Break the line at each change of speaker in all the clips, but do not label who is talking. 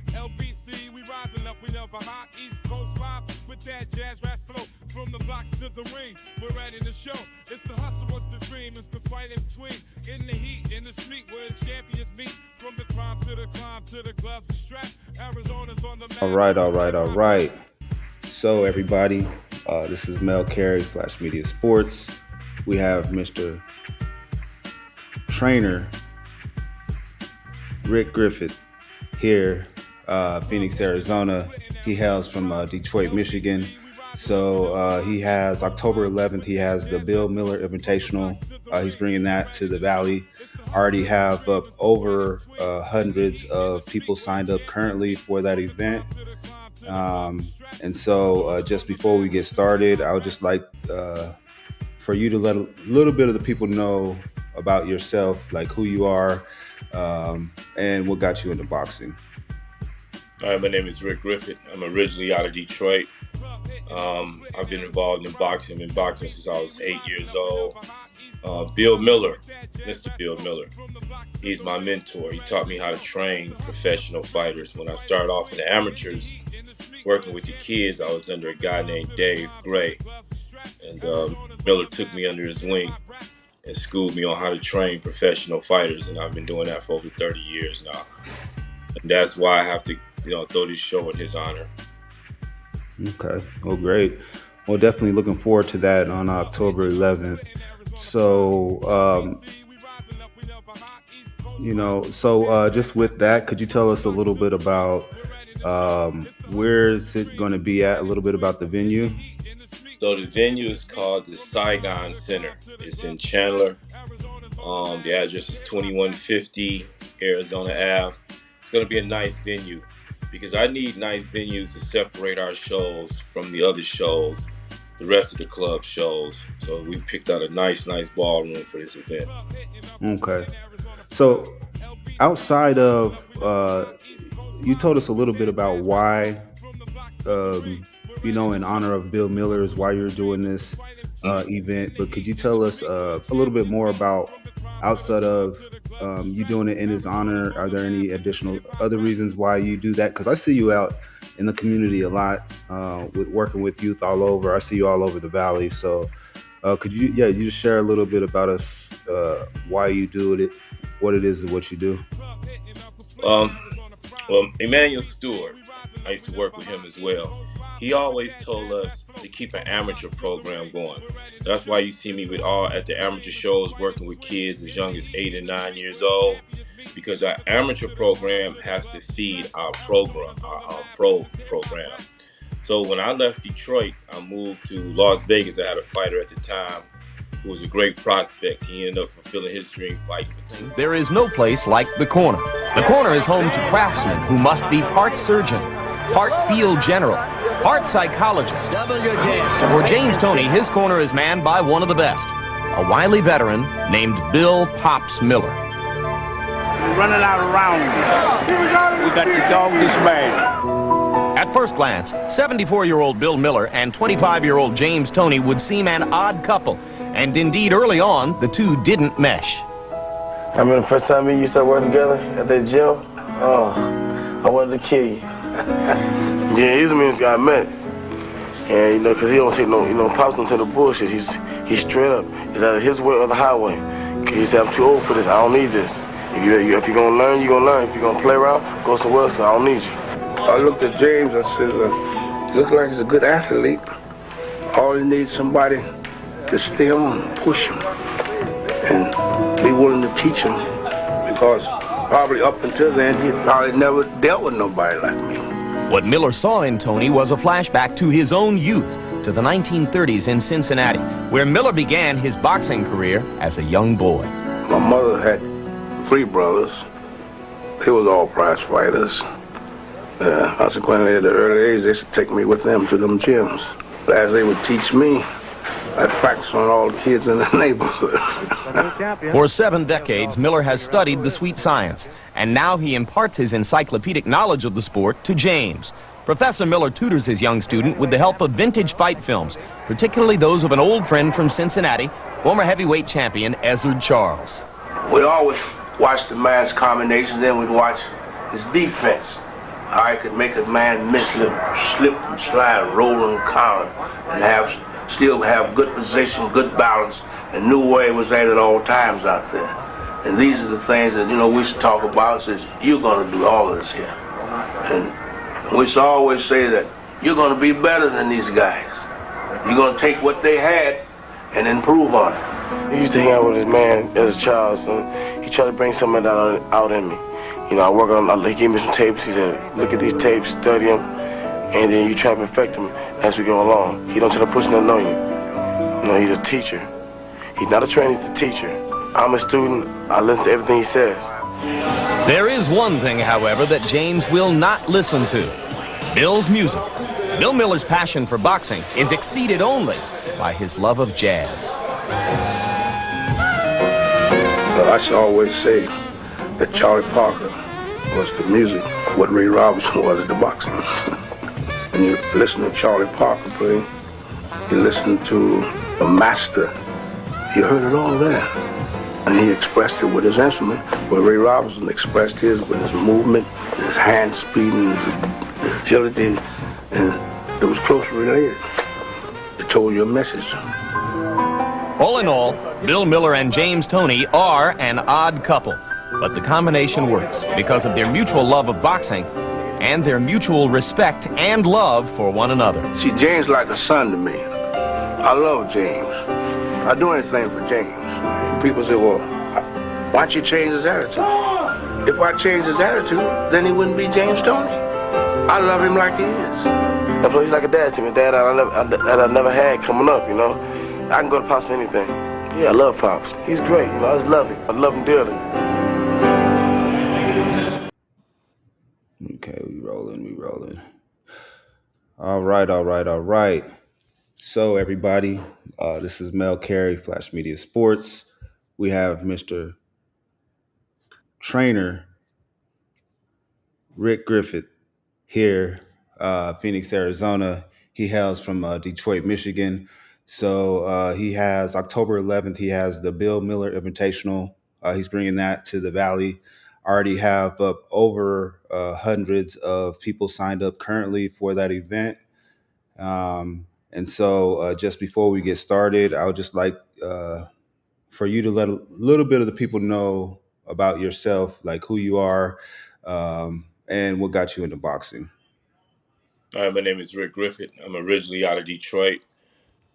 LBC, we rising up, we never hot. East Coast vibe with that jazz rap flow. From the blocks to the ring, we're ready to show. It's the hustle, what's the dream? It's the fight in between. In the heat, in the street, where the champions meet. From the climb to the climb to the gloves we strap. Arizona's on the map.
All right. So everybody, this is Mel Carey, Flash Media Sports. We have Mr. Trainer Rick Griffith here, Phoenix, Arizona. He hails from Detroit, Michigan. So he has October 11th, he has the Bill Miller Invitational. He's bringing that to the Valley. Already have up over hundreds of people signed up currently for that event. And so just before we get started, I would just like for you to let a little bit of the people know about yourself, like who you are, and what got you into boxing.
All right, my name is Rick Griffith. I'm originally out of Detroit. I've been involved in boxing. I've been boxing since I was 8 years old. Bill Miller, Mr. Bill Miller, he's my mentor. He taught me how to train professional fighters. When I started off in the amateurs, working with the kids, I was under a guy named Dave Gray. And Miller took me under his wing and schooled me on how to train professional fighters. And I've been doing that for over 30 years now. And that's why I have to, throw this show in his honor.
Okay. Well, great. Well, definitely looking forward to that on October 11th. So, just with that, could you tell us a little bit about where is it going to be at, a little bit about the venue?
So the venue is called the Saigon Center. It's in Chandler. The address is 2150 Arizona Ave. It's going to be a nice venue because I need nice venues to separate our shows from the other shows, the rest of the club shows. So we picked out a nice ballroom for this event.
Okay. So outside of, you told us a little bit about why, in honor of Bill Miller is why you're doing this event, but could you tell us a little bit more about outside of you doing it in his honor? Are there any additional other reasons why you do that? Because I see you out in the community a lot, with working with youth all over. I see you all over the Valley. So could you just share a little bit about us, why you do it, what it is and what you do?
Well, Emmanuel Stewart, I used to work with him as well. He always told us to keep an amateur program going. That's why you see me at the amateur shows working with kids as young as 8 and 9 years old, because our amateur program has to feed our program, our pro program. So when I left Detroit, I moved to Las Vegas. I had a fighter at the time who was a great prospect. He ended up fulfilling his dream fighting for 2.
There is no place like the Corner. The Corner is home to craftsmen who must be part surgeon, part field general, part psychologist. For James Toney, his corner is manned by one of the best, a wily veteran named Bill Pops Miller.
We're running out of rounds. We got the dog this bad.
At first glance, 74-year-old Bill Miller and 25-year-old James Toney would seem an odd couple, and indeed early on, the two didn't mesh.
I remember the first time me and you started working together at that gym. Oh, I wanted to kill you. Yeah, he's the meanest guy I met. And, because he don't take Pops don't take no bullshit. He's straight up. It's either his way or the highway. He said, I'm too old for this. I don't need this. If you're going to learn, you're going to learn. If you're going to play around, go somewhere else, I don't need you.
I looked at James and said, he looks like he's a good athlete. All he needs is somebody to stay on and push him and be willing to teach him, because probably up until then, he probably never dealt with nobody like me.
What Miller saw in Toney was a flashback to his own youth, to the 1930s in Cincinnati, where Miller began his boxing career as a young boy.
My mother had 3 brothers. They was all prize fighters. Consequently, at the early age, they used to take me with them to them gyms. As they would teach me, I'd practice on all the kids in the neighborhood.
For 7 decades, Miller has studied the sweet science, and now he imparts his encyclopedic knowledge of the sport to James. Professor Miller tutors his young student with the help of vintage fight films, particularly those of an old friend from Cincinnati, former heavyweight champion Ezzard Charles.
We always watch the man's combinations, then we'd watch his defense. How I could make a man miss, slip and slide, roll and counter, and still have good position, good balance, and knew where he was at all times out there. And these are the things that, we used to talk about. Says, you're going to do all of this here. And we used to always say that you're going to be better than these guys. You're going to take what they had and improve on it.
He used to hang out with his man as a child, so he tried to bring some of that out in me. I work on, he gave me some tapes. He said, look at these tapes, study them, and then you try to perfect them as we go along. He don't try to push nothing on you. He's a teacher. He's not a trainer, he's a teacher. I'm a student. I listen to everything he says.
There is one thing, however, that James will not listen to: Bill's music. Bill Miller's passion for boxing is exceeded only by his love of jazz.
Well, I should always say that Charlie Parker was the music, what Ray Robinson was the boxing. When you listen to Charlie Parker play, you listen to a master. You heard it all there. And he expressed it with his instrument, where Ray Robinson expressed his with his movement, his hand speed, and his agility, and it was closely related. It told you a message.
All in all, Bill Miller and James Toney are an odd couple, but the combination works because of their mutual love of boxing and their mutual respect and love for one another.
See, James like a son to me. I love James. I'd do anything for James. People say, well, why don't you change his attitude? If I change his attitude, then he wouldn't be James Toney. I love him like he is.
That's why he's like a dad to me, dad I never had coming up, I can go to Pops for anything. Yeah, I love Pops. He's great, I just love him. I love him dearly.
Okay, we rolling. All right. So everybody, this is Mel Carey, Flash Media Sports. We have Mr. Trainer Rick Griffith here, Phoenix, Arizona. He hails from Detroit, Michigan. So he has October 11th. He has the Bill Miller Invitational. He's bringing that to the Valley. Already have up over hundreds of people signed up currently for that event. And so just before we get started, I would just like for you to let a little bit of the people know about yourself, like who you are, and what got you into boxing.
All right, my name is Rick Griffith. I'm originally out of Detroit.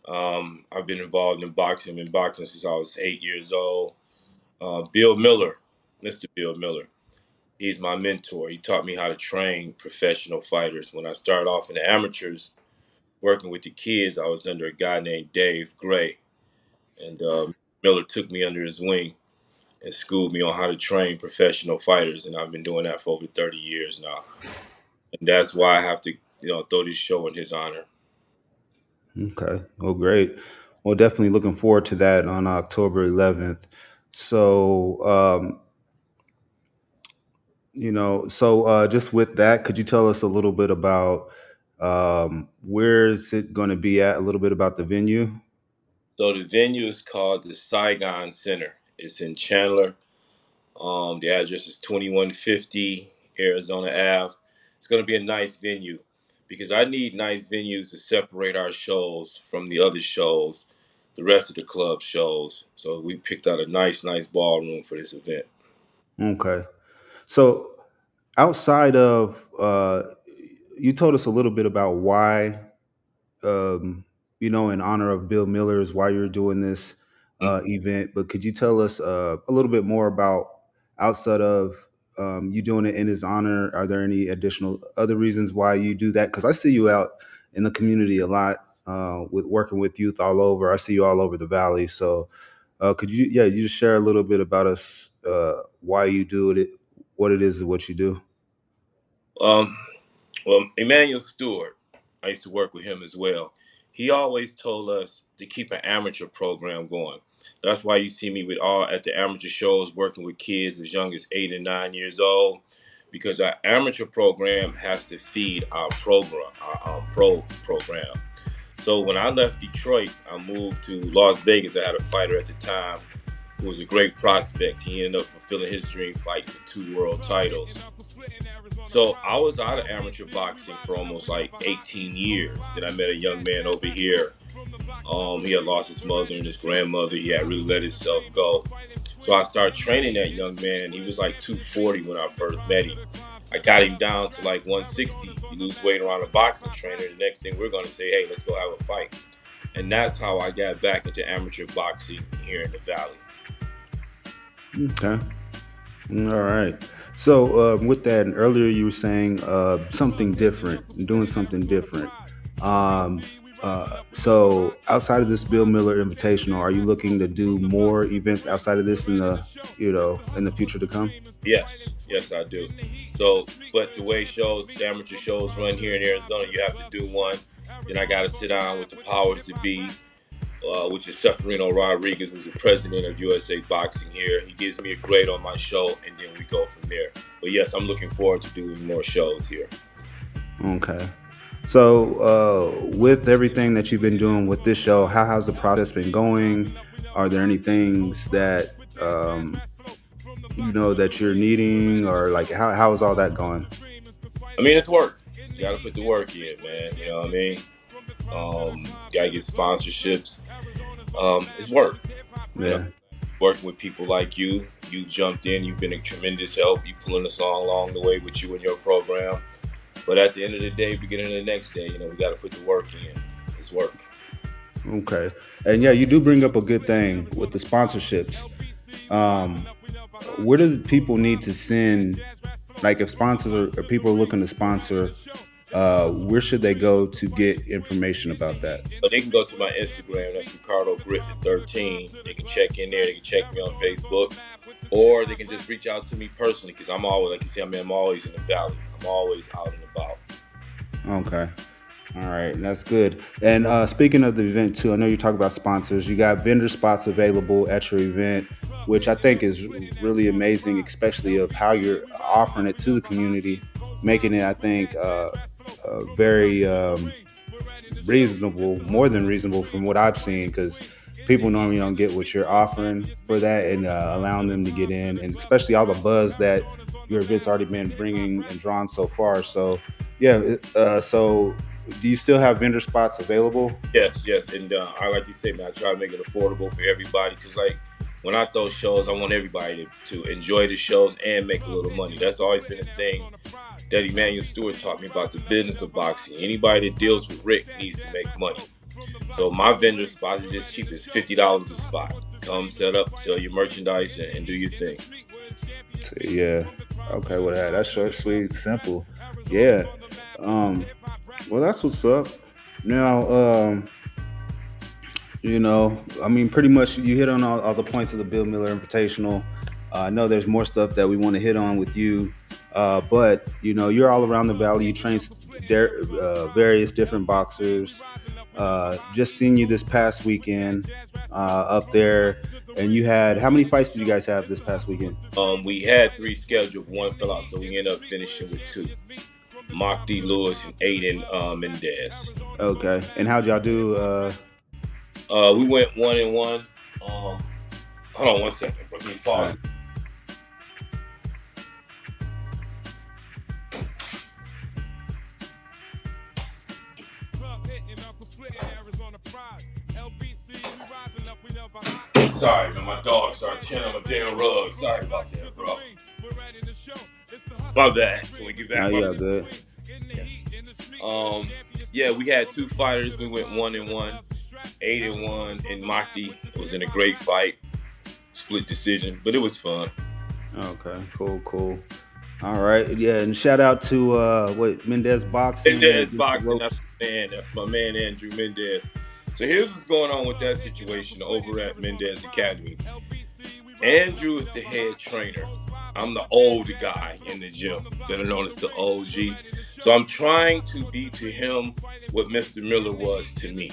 I've been involved in boxing. I've been boxing since I was 8 years old. Bill Miller, Mr. Bill Miller, he's my mentor. He taught me how to train professional fighters. When I started off in the amateurs, working with the kids, I was under a guy named Dave Gray. And Miller took me under his wing and schooled me on how to train professional fighters. And I've been doing that for over 30 years now. And that's why I have to, throw this show in his honor.
Okay. Well, great. Well, definitely looking forward to that on October 11th. So, just with that, could you tell us a little bit about where is it going to be at, a little bit about the venue?
So the venue is called the Saigon Center. It's in Chandler. The address is 2150 Arizona Ave. It's going to be a nice venue because I need nice venues to separate our shows from the other shows, the rest of the club shows. So we picked out a nice ballroom for this event.
Okay. So outside of, you told us a little bit about why, in honor of Bill Miller's, why you're doing this event, but could you tell us a little bit more about outside of you doing it in his honor? Are there any additional other reasons why you do that? Because I see you out in the community a lot with working with youth all over. I see you all over the Valley. So could you just share a little bit about us, why you do it, what it is, what you do?
Well, Emmanuel Stewart, I used to work with him as well. He always told us to keep an amateur program going. That's why you see me at the amateur shows working with kids as young as 8 and 9 years old, because our amateur program has to feed our program, our pro program. So when I left Detroit, I moved to Las Vegas. I had a fighter at the time who was a great prospect. He ended up fulfilling his dream, fight for 2 world titles. So I was out of amateur boxing for almost like 18 years. Then I met a young man over here. He had lost his mother and his grandmother. He had really let himself go. So I started training that young man. He was like 240 when I first met him. I got him down to like 160. You lose weight around a boxing trainer. The next thing we're going to say, hey, let's go have a fight. And that's how I got back into amateur boxing here in the Valley.
Okay. All right. So with that, and earlier you were saying something different, doing something different. So outside of this Bill Miller Invitational, are you looking to do more events outside of this in the future to come?
Yes, I do. So, but the way the amateur shows run here in Arizona, you have to do one. Then I got to sit down with the powers that be, which is Seferino Rodriguez, who's the president of USA Boxing here. He gives me a grade on my show, and then we go from there. But yes, I'm looking forward to doing more shows here.
Okay. So with everything that you've been doing with this show, how has the process been going? Are there any things that that you're needing, or like how is all that going?
I mean, it's work. You got to put the work in, man. You know what I mean? Got to get sponsorships. It's work.
Yeah.
You know, working with people like you. You've jumped in. You've been a tremendous help. You pulling us along the way with you and your program. But at the end of the day, beginning of the next day, we got to put the work in. It's work.
Okay. And yeah, you do bring up a good thing with the sponsorships. Where do people need to send, like if sponsors or people are looking to sponsor, where should they go to get information about that?
So they can go to my Instagram. That's Ricardo Griffith 13. They can check in there. They can check me on Facebook. Or they can just reach out to me personally, because I'm always, like you see, I'm always in the Valley. I'm always out and about.
Okay. All right. That's good. And speaking of the event too, I know you talk about sponsors. You got vendor spots available at your event, which I think is really amazing, especially of how you're offering it to the community, making it, I think, very reasonable, more than reasonable from what I've seen, because people normally don't get what you're offering for that, and allowing them to get in, and especially all the buzz that your event's already been bringing and drawn so far. So yeah, so do you still have vendor spots available?
Yes, and I like you say, man, I try to make it affordable for everybody, because like when I throw shows, I want everybody to enjoy the shows and make a little money. That's always been a thing that Emmanuel Stewart taught me about the business of boxing. Anybody that deals with Rick needs to make money. So my vendor spot is just cheap. It's $50 a spot. Come set up, sell your merchandise, and do your thing.
Yeah. Okay. Well, that's short, sweet, simple. Yeah. Well, that's what's up. Now, I mean, pretty much you hit on all the points of the Bill Miller Invitational. I know there's more stuff that we want to hit on with you, but you're all around the Valley. You train various different boxers. Just seen you this past weekend up there, and you had, how many fights did you guys have this past weekend?
We had 3 scheduled. 1 fell out, so we ended up finishing with 2. Mark D. Lewis and Aiden Mendez.
Okay, and how'd y'all do?
We went 1-1. Hold on 1 second, bro. Can you pause? Sorry, man, my dog started chilling on my damn rug. Sorry about that, bro. My bad. Can we get back?
Yeah, good.
Yeah, we had 2 fighters. We went 1-1, 8-1, and Makti was in a great fight, split decision, but it was fun.
Okay, cool. All right, yeah, and shout out to Mendez Boxing.
Mendez Boxing, that's my man Andrew Mendez. So here's what's going on with that situation over at Mendez Academy. Andrew is the head trainer. I'm the older guy in the gym, better known as the OG. So I'm trying to be to him what Mr. Miller was to me,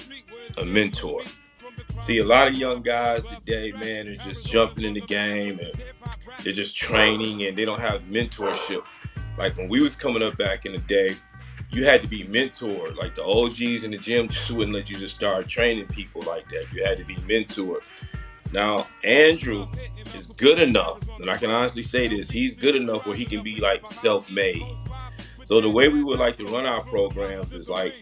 a mentor. See, a lot of young guys today, man, are just jumping in the game and they're just training and they don't have mentorship. Like when we was coming up back in the day, you had to be mentored. Like the OGs in the gym just wouldn't let you just start training people like that. You had to be mentored. Now, Andrew is good enough, and I can honestly say this, he's good enough where he can be like self-made. So the way we would like to run our programs is like,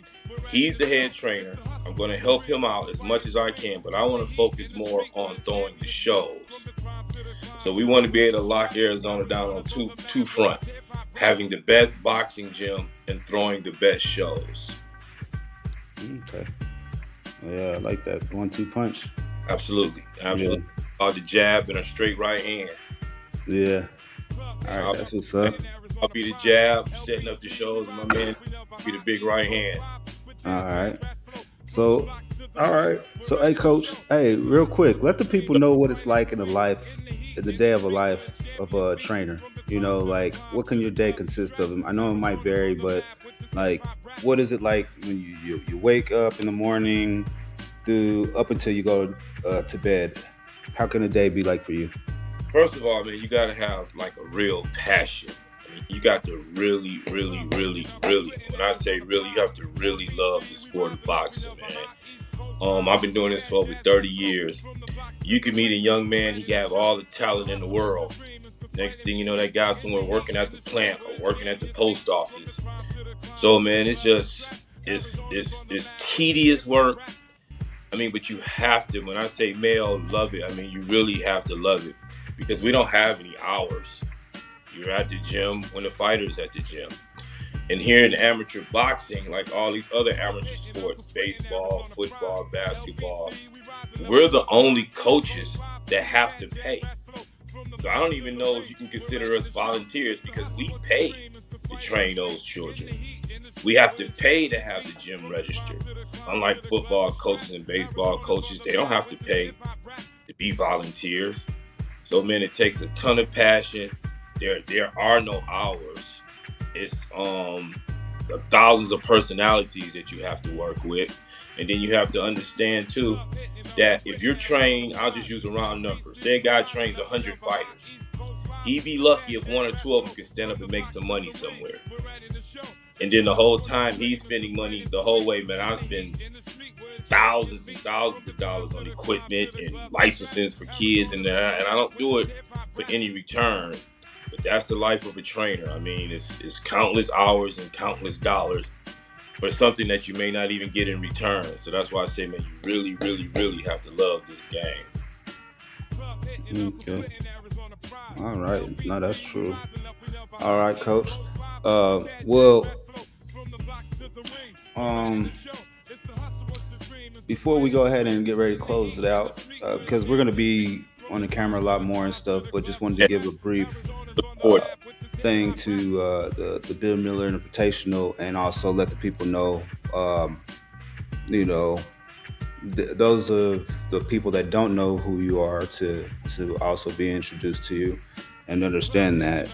he's the head trainer. I'm going to help him out as much as I can, but I want to focus more on throwing the shows. So we want to be able to lock Arizona down on two fronts, having the best boxing gym and throwing the best shows.
Okay. Yeah, I like that 1-2 punch.
Absolutely.
Yeah.
The jab and a straight right hand.
Yeah. All right, that's what's up.
I'll be the jab, setting up the shows, and my man be the big right hand.
All right. So, all right. So, hey, coach. Hey, real quick, let the people know what it's like in the day of a life of a trainer. You know, like what can your day consist of? I know it might vary, but like, what is it like when you wake up in the morning, up until you go to bed? How can a day be like for you?
First of all, man, you got to have like a real passion. I mean, you got to really, really, really, really. When I say really, you have to really love the sport of boxing, man. I've been doing this for over 30 years. You can meet a young man, he can have all the talent in the world. Next thing you know, that guy's somewhere working at the plant or working at the post office. So, man, it's tedious work. I mean, but you have to, when I say male, love it, I mean, you really have to love it because we don't have any hours. You're at the gym when the fighter's at the gym. And here in amateur boxing, like all these other amateur sports, baseball, football, basketball, we're the only coaches that have to pay. So I don't even know if you can consider us volunteers because we pay to train those children. We have to pay to have the gym registered. Unlike football coaches and baseball coaches, they don't have to pay to be volunteers. So, man, it takes a ton of passion. There are no hours. It's the thousands of personalities that you have to work with. And then you have to understand, too, that if you're trained, I'll just use a round number. Say a guy trains 100 fighters. He'd be lucky if 1 or 2 of them can stand up and make some money somewhere. And then the whole time he's spending money the whole way, man, I spend thousands and thousands of dollars on equipment and licenses for kids. And I don't do it for any return. But that's the life of a trainer. I mean, it's countless hours and countless dollars for something that you may not even get in return. So that's why I say, man, you really, really, really have to love this game.
Okay. All right. No, that's true. All right, coach. Before we go ahead and get ready to close it out, because we're going to be on the camera a lot more and stuff, but just wanted to give a brief thing to the Bill Miller Invitational and also let the people know, those of the people that don't know who you are to also be introduced to you and understand that,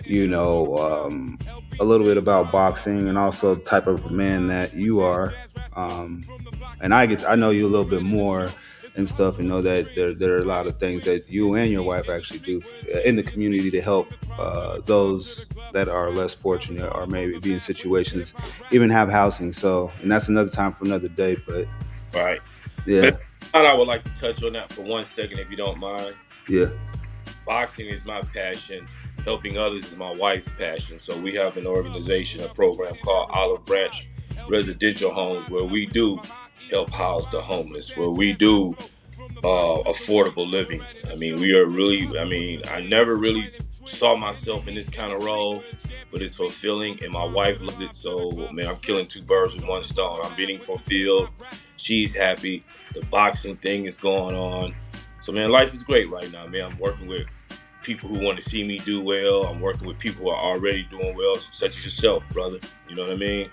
a little bit about boxing and also the type of man that you are. And I know you a little bit more and stuff, and know that there are a lot of things that you and your wife actually do in the community to help those that are less fortunate or maybe be in situations, even have housing. So, and that's another time for another day. But
right,
yeah,
I would like to touch on that for 1 second, if you don't mind.
Yeah,
boxing is my passion. Helping others is my wife's passion. So we have an organization, a program called Olive Branch Residential Homes, where we do help house the homeless, where we do affordable living. I mean, I never really saw myself in this kind of role, but it's fulfilling and my wife loves it. So, man, I'm killing 2 birds with 1 stone. I'm being fulfilled. She's happy. The boxing thing is going on. So, man, life is great right now, man. I'm working with people who want to see me do well. I'm working with people who are already doing well, such as yourself, brother. You know what I mean?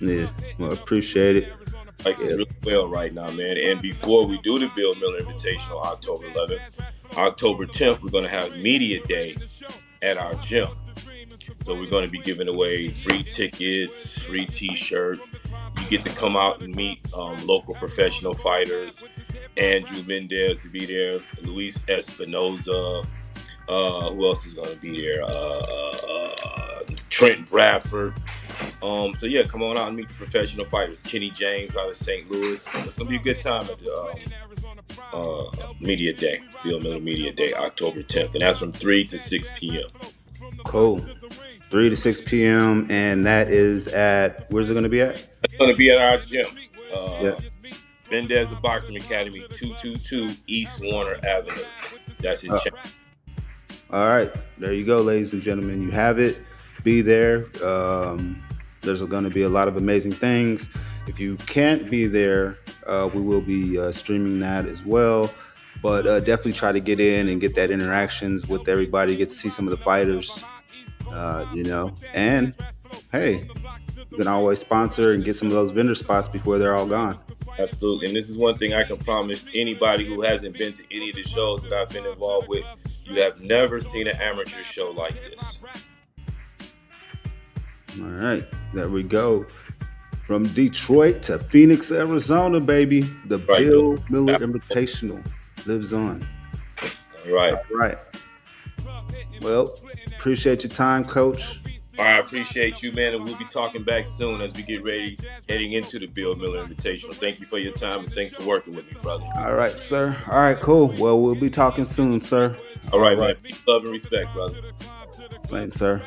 Yeah, well, appreciate it.
Life is really well right now, man. And before we do the Bill Miller Invitational, October 11th, October 10th, we're going to have Media Day at our gym. So we're going to be giving away free tickets, free T-shirts. You get to come out and meet local professional fighters. Andrew Mendez will be there. Luis Espinoza. Who else is going to be there? Trent Bradford. So yeah, come on out and meet the professional fighters. Kenny James out of St. Louis. It's going to be a good time at Media Day, Bill Miller Media Day, October 10th, and that's from 3 to 6 p.m.
Cool. 3 to 6 p.m. And that is at, where's it going to be at?
It's going to be at our gym.
Yeah.
Mendez Boxing Academy, 222 East Warner Avenue. That's in Chapel.
All right. There you go, ladies and gentlemen. You have it. Be there. There's going to be a lot of amazing things. If you can't be there, we will be streaming that as well. But definitely try to get in and get that interactions with everybody, get to see some of the fighters, and hey, you can always sponsor and get some of those vendor spots before they're all gone.
Absolutely. And this is one thing I can promise anybody who hasn't been to any of the shows that I've been involved with. You have never seen an amateur show like this.
All right. There we go. From Detroit to Phoenix, Arizona, baby. The Bill Miller Invitational lives on.
All right.
All right. Well, appreciate your time, Coach.
All right, I appreciate you, man, and we'll be talking back soon as we get ready, heading into the Bill Miller Invitational. Thank you for your time, and thanks for working with me, brother.
All right, sir. All right, cool. Well, we'll be talking soon, sir.
All right, man. Peace, love, and respect, brother.
Thanks, sir.